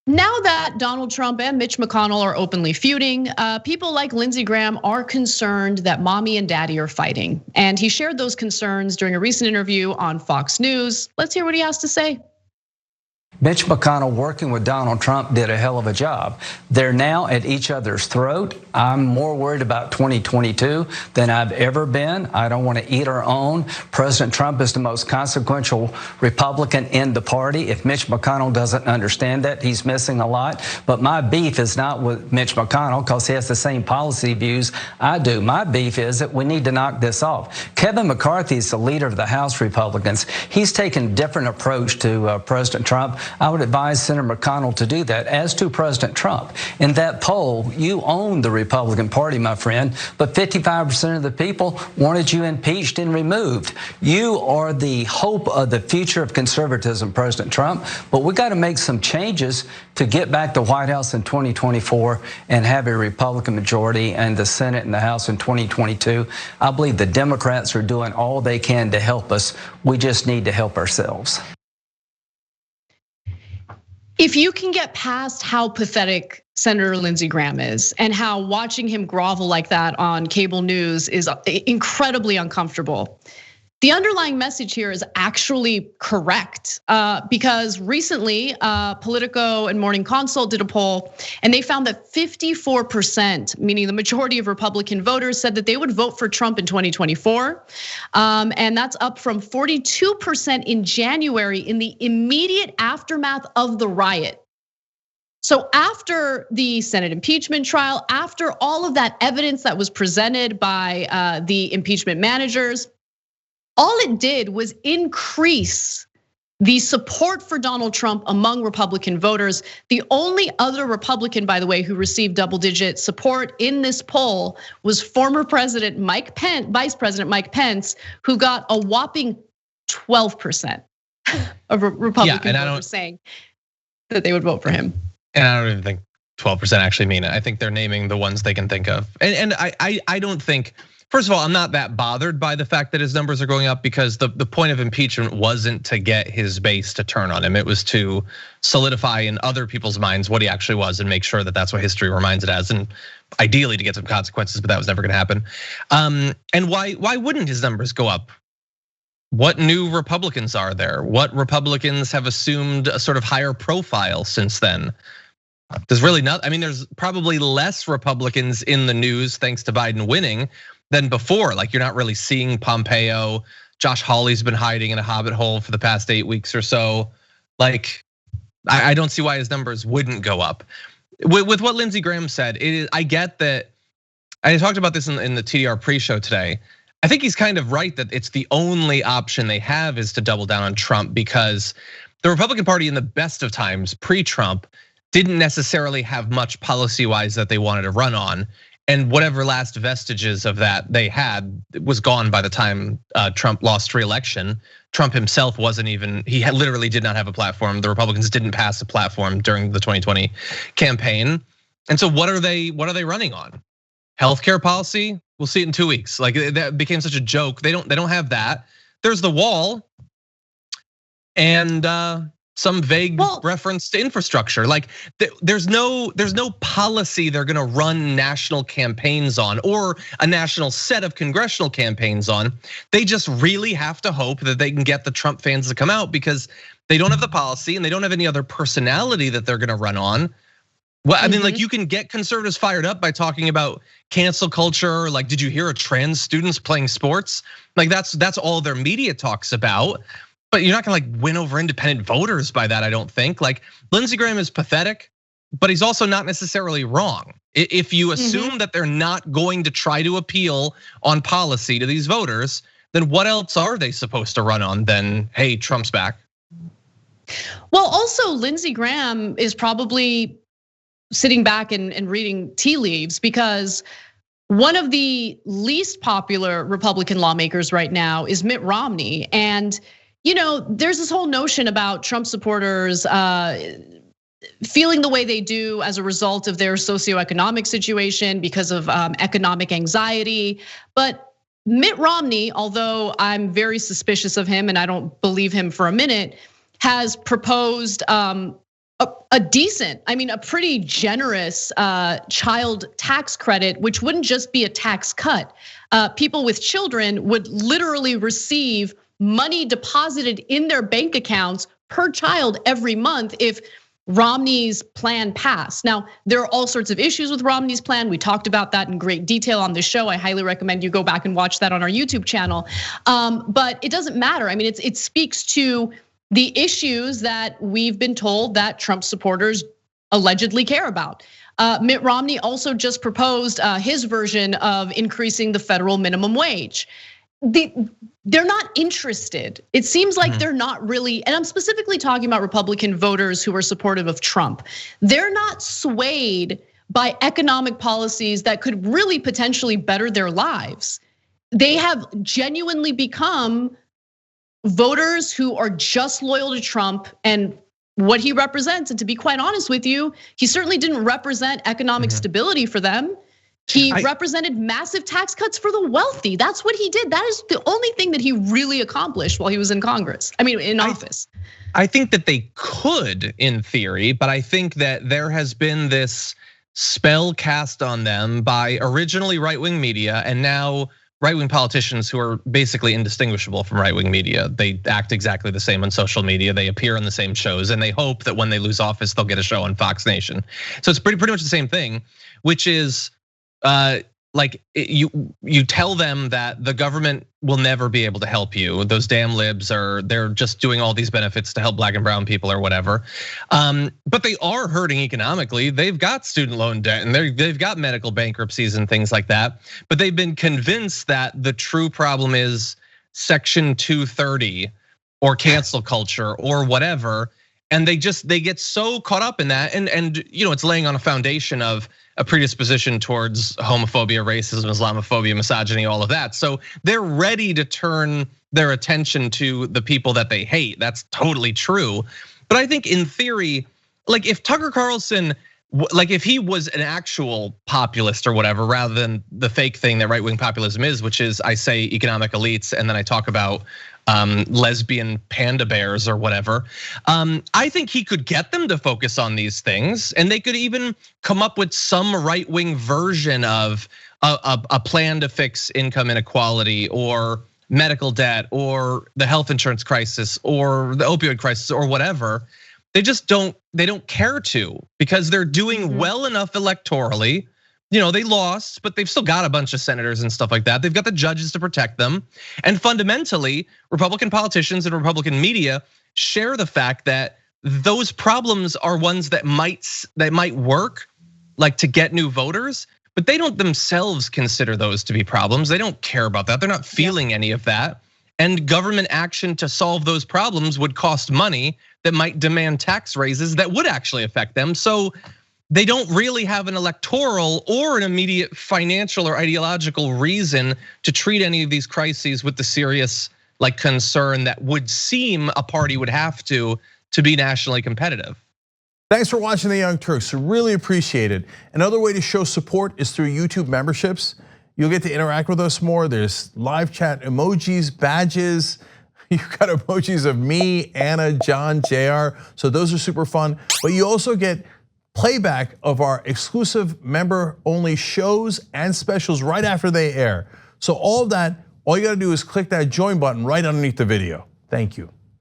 Now that Donald Trump and Mitch McConnell are openly feuding, people like Lindsey Graham are concerned that mommy and daddy are fighting. And he shared those concerns during a recent interview on Fox News. Let's hear what he has to say. Mitch McConnell working with Donald Trump did a hell of a job. They're now at each other's throat. I'm more worried about 2022 than I've ever been. I don't want to eat our own. President Trump is the most consequential Republican in the party. If Mitch McConnell doesn't understand that, he's missing a lot. But my beef is not with Mitch McConnell because he has the same policy views I do. My beef is that we need to knock this off. Kevin McCarthy is the leader of the House Republicans. He's taken a different approach to President Trump. I would advise Senator McConnell to do that, as to President Trump. In that poll, you own the Republican Party, my friend, but 55% of the people wanted you impeached and removed. You are the hope of the future of conservatism, President Trump, but we got to make some changes to get back to White House in 2024 and have a Republican majority in the Senate and the House in 2022. I believe the Democrats are doing all they can to help us. We just need to help ourselves. If you can get past how pathetic Senator Lindsey Graham is and how watching him grovel like that on cable news is incredibly uncomfortable, the underlying message here is actually correct, because recently Politico and Morning Consult did a poll and they found that 54%, meaning the majority of Republican voters, said that they would vote for Trump in 2024. And that's up from 42% in January in the immediate aftermath of the riot. So after the Senate impeachment trial, after all of that evidence that was presented by the impeachment managers, all it did was increase the support for Donald Trump among Republican voters. The only other Republican, by the way, who received double-digit support in this poll was former President Mike Pence, Vice President Mike Pence, who got a whopping 12% of Republican voters saying that they would vote for him. And I don't even think 12% actually mean it. I think they're naming the ones they can think of. And I don't think, first of all, I'm not that bothered by the fact that his numbers are going up, because the point of impeachment wasn't to get his base to turn on him. It was to solidify in other people's minds what he actually was and make sure that that's what history reminds it as, and ideally to get some consequences, but that was never gonna happen. And why wouldn't his numbers go up? What new Republicans are there? What Republicans have assumed a sort of higher profile since then? There's really not, I mean, there's probably less Republicans in the news thanks to Biden winning than before. Like, you're not really seeing Pompeo. Josh Hawley's been hiding in a hobbit hole for the past 8 weeks or so. Like, I don't see why his numbers wouldn't go up. With what Lindsey Graham said, I get that. I talked about this in the TDR pre-show today. I think he's kind of right that it's the only option they have is to double down on Trump, because the Republican Party in the best of times pre-Trump didn't necessarily have much policy-wise that they wanted to run on. And whatever last vestiges of that they had was gone by the time Trump lost re-election. Trump himself wasn't even, he literally did not have a platform. The Republicans didn't pass a platform during the 2020 campaign. And so what are they running on? Healthcare policy? We'll see it in 2 weeks. Like, that became such a joke. They don't have that. There's the wall and some vague reference to infrastructure. Like, there's no policy they're gonna run national campaigns on, or a national set of congressional campaigns on. They just really have to hope that they can get the Trump fans to come out, because they don't have the policy and they don't have any other personality that they're gonna run on. Well, I mean, like, you can get conservatives fired up by talking about cancel culture. Like, did you hear of trans students playing sports? Like, that's all their media talks about. But you're not gonna like win over independent voters by that, I don't think. Like, Lindsey Graham is pathetic, but he's also not necessarily wrong. If you assume that they're not going to try to appeal on policy to these voters, then what else are they supposed to run on than, hey, Trump's back? Well, also Lindsey Graham is probably sitting back and reading tea leaves, because one of the least popular Republican lawmakers right now is Mitt Romney. And there's this whole notion about Trump supporters feeling the way they do as a result of their socioeconomic situation, because of economic anxiety. But Mitt Romney, although I'm very suspicious of him and I don't believe him for a minute, has proposed a a decent, I mean, a pretty generous child tax credit, which wouldn't just be a tax cut. People with children would literally receive money deposited in their bank accounts per child every month if Romney's plan passed. Now, there are all sorts of issues with Romney's plan. We talked about that in great detail on the show. I highly recommend you go back and watch that on our YouTube channel. But it doesn't matter. I mean, it speaks to the issues that we've been told that Trump supporters allegedly care about. Mitt Romney also just proposed his version of increasing the federal minimum wage. They're not interested. It seems like they're not really, and I'm specifically talking about Republican voters who are supportive of Trump. They're not swayed by economic policies that could really potentially better their lives. They have genuinely become voters who are just loyal to Trump and what he represents. And to be quite honest with you, he certainly didn't represent economic stability for them. He represented massive tax cuts for the wealthy. That's what he did. That is the only thing that he really accomplished while he was in Congress. I mean, in office. I think that they could, in theory, but I think that there has been this spell cast on them by originally right-wing media and now right-wing politicians who are basically indistinguishable from right-wing media. They act exactly the same on social media. They appear on the same shows, and they hope that when they lose office, they'll get a show on Fox Nation. So it's pretty much the same thing, which is like you tell them that the government will never be able to help you. Those damn libs they're just doing all these benefits to help black and brown people or whatever. But they are hurting economically. They've got student loan debt and they've got medical bankruptcies and things like that. But they've been convinced that the true problem is Section 230 or cancel culture or whatever. And they get so caught up in that, and it's laying on a foundation of a predisposition towards homophobia, racism, Islamophobia, misogyny, all of that. So they're ready to turn their attention to the people that they hate. That's totally true. But I think in theory, like if Tucker Carlson, like if he was an actual populist or whatever, rather than the fake thing that right-wing populism is, which is I say economic elites and then I talk about lesbian panda bears or whatever. I think he could get them to focus on these things, and they could even come up with some right-wing version of a plan to fix income inequality or medical debt or the health insurance crisis or the opioid crisis or whatever. They just don't care to, because they're doing well enough electorally. They lost, but they've still got a bunch of senators and stuff like that. They've got the judges to protect them. And fundamentally, Republican politicians and Republican media share the fact that those problems are ones that might work, like to get new voters, but they don't themselves consider those to be problems. They don't care about that. They're not feeling any of that. And government action to solve those problems would cost money that might demand tax raises that would actually affect them. So they don't really have an electoral or an immediate financial or ideological reason to treat any of these crises with the serious concern that would seem a party would have to be nationally competitive. Thanks for watching The Young Turks, really appreciate it. Another way to show support is through YouTube memberships. You'll get to interact with us more. There's live chat emojis, badges. You've got emojis of me, Anna, John, JR. So those are super fun. But you also get playback of our exclusive member-only shows and specials right after they air. So all of that, all you gotta do is click that join button right underneath the video. Thank you.